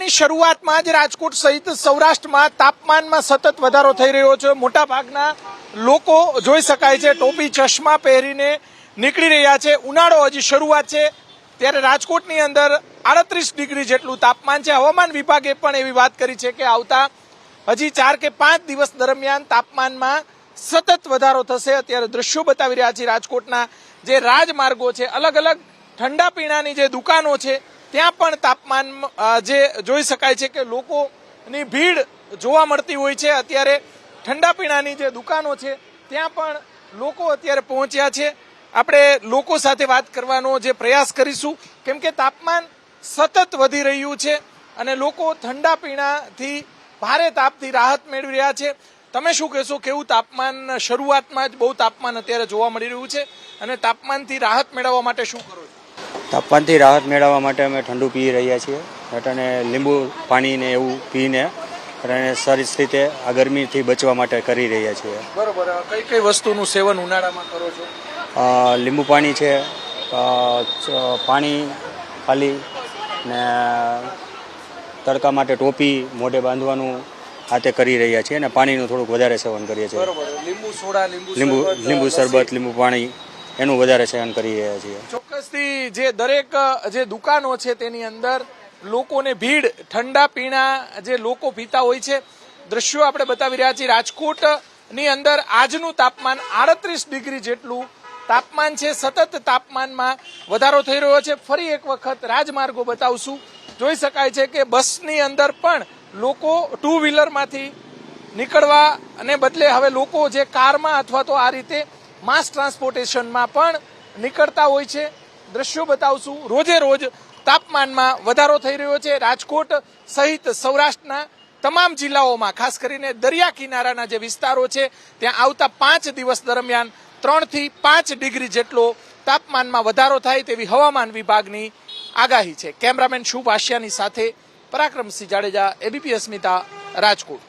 ઉનાળાની શરૂઆતમાં જ રાજકોટ સહિત સૌરાષ્ટ્રમાં તાપમાનમાં સતત વધારો થઈ રહ્યો છે। મોટા ભાગના લોકો જોઈ શકાય છે ટોપી ચશ્મા પહેરીને નીકળી રહ્યા છે। ઉનાળો હજી શરૂઆત છે ત્યારે રાજકોટની અંદર 38 ડિગ્રી જેટલું તાપમાન છે। હવામાન વિભાગે પણ એવી વાત કરી છે કે આવતા હજી 4 કે 5 દિવસ દરમિયાન તાપમાનમાં સતત વધારો થશે। અત્યારે દ્રશ્યો બતાવી રહ્યા છે રાજકોટના જે રાજમાર્ગો છે, અલગ અલગ ઠંડા પીણાની જે દુકાનો છે ત્યાં પણ તાપમાન જે જોઈ શકાય છે કે લોકોની ભીડ જોવા મળતી હોય છે। અત્યારે ઠંડા પીણાની જે દુકાનો છે ત્યાં પણ લોકો અત્યારે પહોંચ્યા છે। આપણે લોકો સાથે વાત કરવાનો જે પ્રયાસ કરીશું કેમ કે તાપમાન સતત વધી રહ્યું છે અને લોકો ઠંડા પીણાથી ભારે તાપથી રાહત મેળવી રહ્યા છે। તમે શું કહેશો, કેવું તાપમાન? શરૂઆતમાં જ બહુ તાપમાન અત્યારે જોવા મળી રહ્યું છે અને તાપમાનથી રાહત મેળવવા માટે શું કરો છો? તાપમાનથી રાહત મેળવવા માટે અમે ઠંડુ પી રહ્યા છીએ અને લીંબુ પાણીને એવું પીને અને સરસ રીતે આ ગરમીથી બચવા માટે કરી રહ્યા છીએ। બરોબર, કઈ કઈ વસ્તુનું સેવન ઉનાળામાં કરો છો? લીંબુ પાણી છે, પાણી ખાલી ને તડકા માટે ટોપી મોઢે બાંધવાનું આ તે કરી રહ્યા છીએ અને પાણીનું થોડુંક વધારે સેવન કરીએ છીએ। બરોબર, લીંબુ સોડા, લીંબુ શરબત, લીંબુ પાણી એનું વધારે સેવન કરી રહ્યા છીએ। ચોક્કસથી જે દરેક જે દુકાનો છે તેની અંદર લોકોને ભીડ, ઠંડા પીણા જે લોકો પીતા હોય છે, દ્રશ્યો આપણે બતાવી રહ્યા છીએ। રાજકોટની અંદર આજનું તાપમાન 38 ડિગ્રી જેટલું તાપમાન છે। સતત તાપમાનમાં વધારો થઈ રહ્યો છે। ફરી એક વખત રાજમાર્ગો બતાવશું। જોઈ શકાય છે કે બસની અંદર પણ લોકો ટુ વ્હીલરમાંથી નીકળવા અને બદલે હવે લોકો જે કારમાં અથવા તો આ રીતે માસ ટ્રાન્સપોર્ટેશનમાં પણ નીકળતા હોય છે। દ્રશ્યો બતાવશું। રોજે રોજ તાપમાનમાં વધારો થઈ રહ્યો છે। રાજકોટ સહિત સૌરાષ્ટ્રના તમામ જિલ્લાઓમાં, ખાસ કરીને દરિયા કિનારાના જે વિસ્તારો છે ત્યાં આવતા 5 દિવસ દરમિયાન 3 થી 5 ડિગ્રી જેટલો તાપમાનમાં વધારો થાય તેવી હવામાન વિભાગની આગાહી છે। કેમેરામેન શુભ આશિયાની સાથે પરાક્રમસિંહ જાડેજા, એબીપી અસ્મિતા, રાજકોટ।